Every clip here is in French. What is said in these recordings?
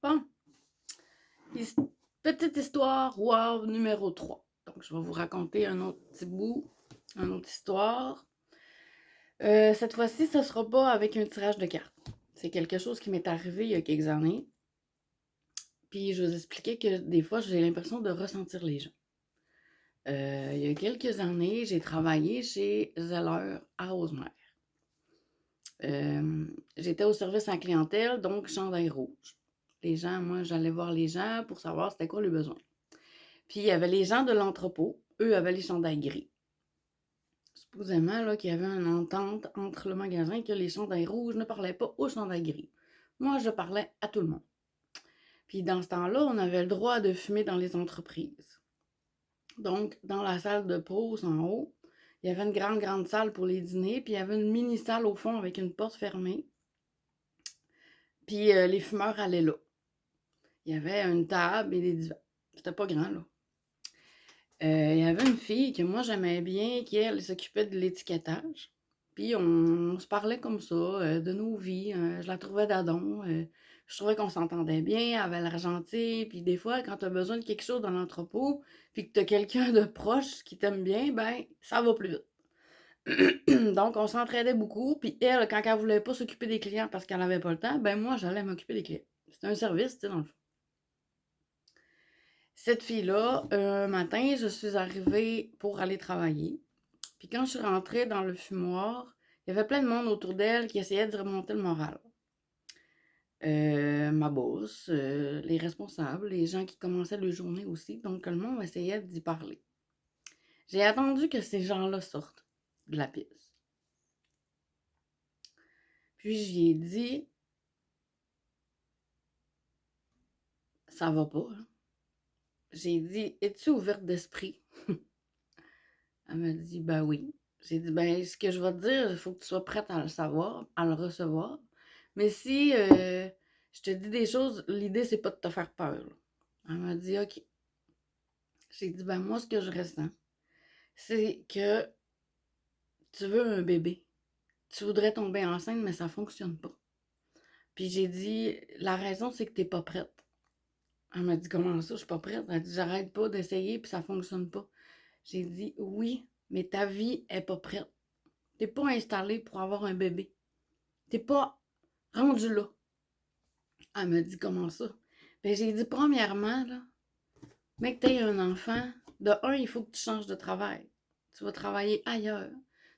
Bon, his petite histoire wow numéro 3. Donc, je vais vous raconter un autre petit bout, une autre histoire. Cette fois-ci, ce sera pas avec un tirage de cartes. C'est quelque chose qui m'est arrivé il y a quelques années. Puis, je vous expliquais que des fois, j'ai l'impression de ressentir les gens. Il y a quelques années, j'ai travaillé chez Zeller à Rosemère. J'étais au service à la clientèle, donc chandail rouge. Les gens, moi, j'allais voir les gens pour savoir c'était quoi le besoin. Puis il y avait les gens de l'entrepôt, eux avaient les chandails gris. Supposément là, qu'il y avait une entente entre le magasin que les chandails rouges ne parlaient pas aux chandails gris. Moi, je parlais à tout le monde. Puis dans ce temps-là, on avait le droit de fumer dans les entreprises. Donc, dans la salle de pause en haut, il y avait une grande salle pour les dîners, puis il y avait une mini-salle au fond avec une porte fermée. Puis les fumeurs allaient là. Il y avait une table et des divans. C'était pas grand, là. Il y avait une fille que moi j'aimais bien, qui elle s'occupait de l'étiquetage. Puis on se parlait comme ça, de nos vies. Je la trouvais d'adon. Je trouvais qu'on s'entendait bien, elle avait l'air gentille. Puis des fois, quand tu as besoin de quelque chose dans l'entrepôt, puis que tu as quelqu'un de proche qui t'aime bien, ben ça va plus vite. Donc on s'entraidait beaucoup. Puis elle, quand elle voulait pas s'occuper des clients parce qu'elle avait pas le temps, ben moi j'allais m'occuper des clients. C'était un service, tu sais, dans le fond. Cette fille-là, un matin, je suis arrivée pour aller travailler. Puis quand je suis rentrée dans le fumoir, il y avait plein de monde autour d'elle qui essayait de remonter le moral. Ma boss, les responsables, les gens qui commençaient le journée aussi. Donc, le monde essayait d'y parler. J'ai attendu que ces gens-là sortent de la pièce. Puis, j'y ai dit, ça va pas, hein. J'ai dit, es-tu ouverte d'esprit? Elle m'a dit, ben oui. J'ai dit, ben, ce que je vais te dire, il faut que tu sois prête à le savoir, à le recevoir. Mais si je te dis des choses, l'idée, c'est pas de te faire peur, là. Elle m'a dit, OK. J'ai dit, ben, moi, ce que je ressens, c'est que tu veux un bébé. Tu voudrais tomber enceinte, mais ça fonctionne pas. Puis j'ai dit, la raison, c'est que t'es pas prête. Elle m'a dit, comment ça, je suis pas prête? Elle a dit, j'arrête pas d'essayer, puis ça fonctionne pas. J'ai dit, oui, mais ta vie est pas prête. T'es pas installée pour avoir un bébé. T'es pas rendu là. Elle m'a dit, comment ça? Ben, j'ai dit, premièrement, là, mais que tu aies un enfant, de un, il faut que tu changes de travail. Tu vas travailler ailleurs.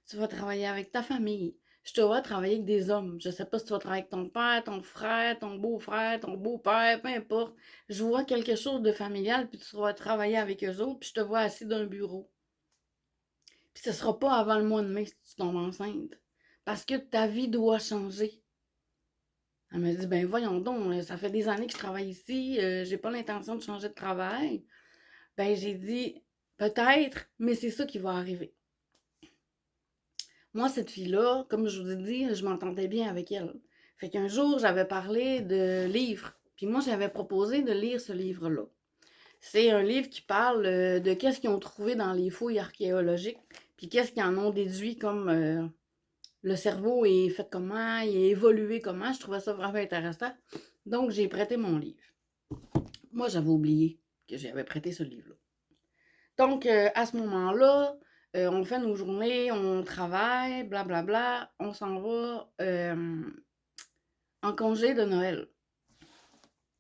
Tu vas travailler avec ta famille. Je te vois travailler avec des hommes. Je sais pas si tu vas travailler avec ton père, ton frère, ton beau-frère, ton beau-père, peu importe. Je vois quelque chose de familial, puis tu vas travailler avec eux autres, puis je te vois assis dans un bureau. Puis ce sera pas avant le mois de mai si tu tombes enceinte. Parce que ta vie doit changer. Elle m'a dit, ben voyons donc, ça fait des années que je travaille ici, j'ai pas l'intention de changer de travail. Ben j'ai dit, peut-être, mais c'est ça qui va arriver. Moi, cette fille-là, comme je vous ai dit, je m'entendais bien avec elle. Fait qu'un jour, j'avais parlé de livres. Puis moi, j'avais proposé de lire ce livre-là. C'est un livre qui parle de qu'est-ce qu'ils ont trouvé dans les fouilles archéologiques, puis qu'est-ce qu'ils en ont déduit comme le cerveau est fait comment, il est évolué comment. Je trouvais ça vraiment intéressant. Donc, j'ai prêté mon livre. Moi, j'avais oublié que j'avais prêté ce livre-là. Donc, à ce moment-là, on fait nos journées, on travaille, blablabla, on s'en va en congé de Noël.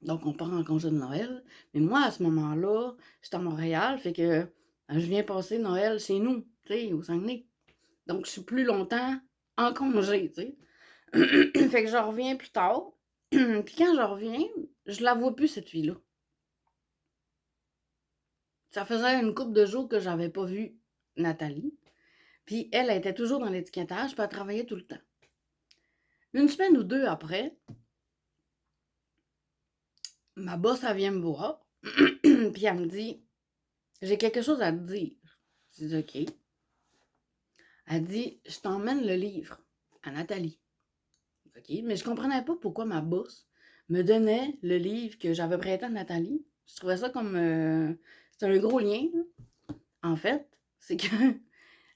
Donc, on part en congé de Noël. Mais moi, à ce moment-là, j'étais à Montréal, fait que je viens passer Noël chez nous, tu sais, au Saguenay. Donc, je suis plus longtemps en congé, tu sais. Fait que je reviens plus tard. Puis quand je reviens, je la vois plus, cette fille-là. Ça faisait une couple de jours que j'avais pas vu Nathalie. Puis elle était toujours dans l'étiquetage, puis elle travaillait tout le temps. Une semaine ou deux après, ma boss, elle vient me voir, puis elle me dit, j'ai quelque chose à te dire. Je dis, OK. Elle dit, je t'emmène le livre à Nathalie. OK, mais je comprenais pas pourquoi ma boss me donnait le livre que j'avais prêté à Nathalie. Je trouvais ça comme... c'est un gros lien, là. En fait, c'est que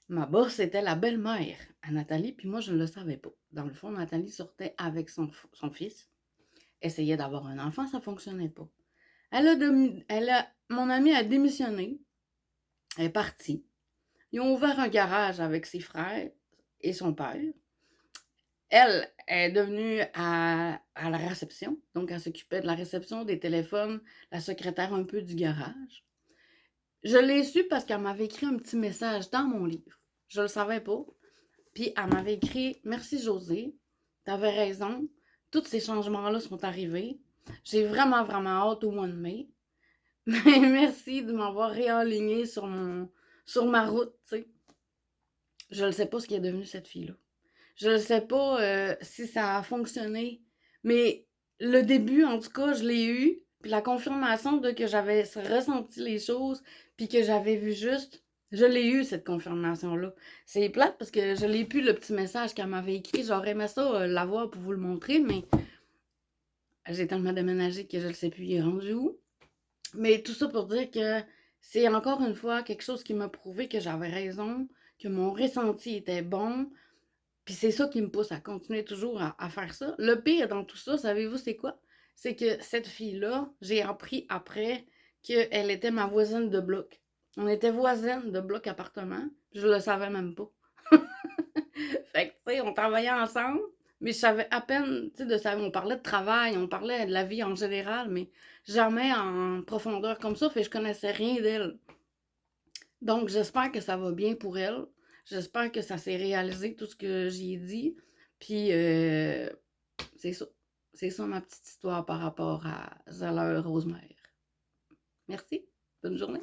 ma boss était la belle-mère à Nathalie, puis moi, je ne le savais pas. Dans le fond, Nathalie sortait avec son fils. essayait d'avoir un enfant, ça fonctionnait pas. Mon amie a démissionné, elle est partie. Ils ont ouvert un garage avec ses frères et son père. Elle est devenue à la réception, donc elle s'occupait de la réception, des téléphones, la secrétaire un peu du garage. Je l'ai su parce qu'elle m'avait écrit un petit message dans mon livre. Je le savais pas. Puis elle m'avait écrit: Merci Josée, t'avais raison, tous ces changements-là sont arrivés. J'ai vraiment, vraiment hâte au mois de mai. Mais merci de m'avoir réaligné sur ma route, tu sais. Je ne sais pas ce qui est devenu cette fille-là. Je ne sais pas si ça a fonctionné, mais le début, en tout cas, je l'ai eu. Puis la confirmation de que j'avais ressenti les choses, puis que j'avais vu juste, je l'ai eu, cette confirmation-là. C'est plate parce que je l'ai plus, le petit message qu'elle m'avait écrit. J'aurais aimé ça l'avoir pour vous le montrer, mais j'ai tellement déménagé que je ne sais plus il est rendu où. Mais tout ça pour dire que c'est encore une fois quelque chose qui m'a prouvé que j'avais raison, que mon ressenti était bon. Puis c'est ça qui me pousse à continuer toujours à faire ça. Le pire dans tout ça, savez-vous c'est quoi? C'est que cette fille-là, j'ai appris après qu'elle était ma voisine de bloc. On était voisines de bloc appartement. Je le savais même pas. Fait que, tu sais, on travaillait ensemble, mais je savais à peine, tu sais, on parlait de travail, on parlait de la vie en général, mais jamais en profondeur comme ça, fait que je connaissais rien d'elle. Donc, j'espère que ça va bien pour elle. J'espère que ça s'est réalisé, tout ce que j'ai dit. Puis, c'est ça. C'est ça ma petite histoire par rapport à Zeller Rosemère. Merci. Bonne journée.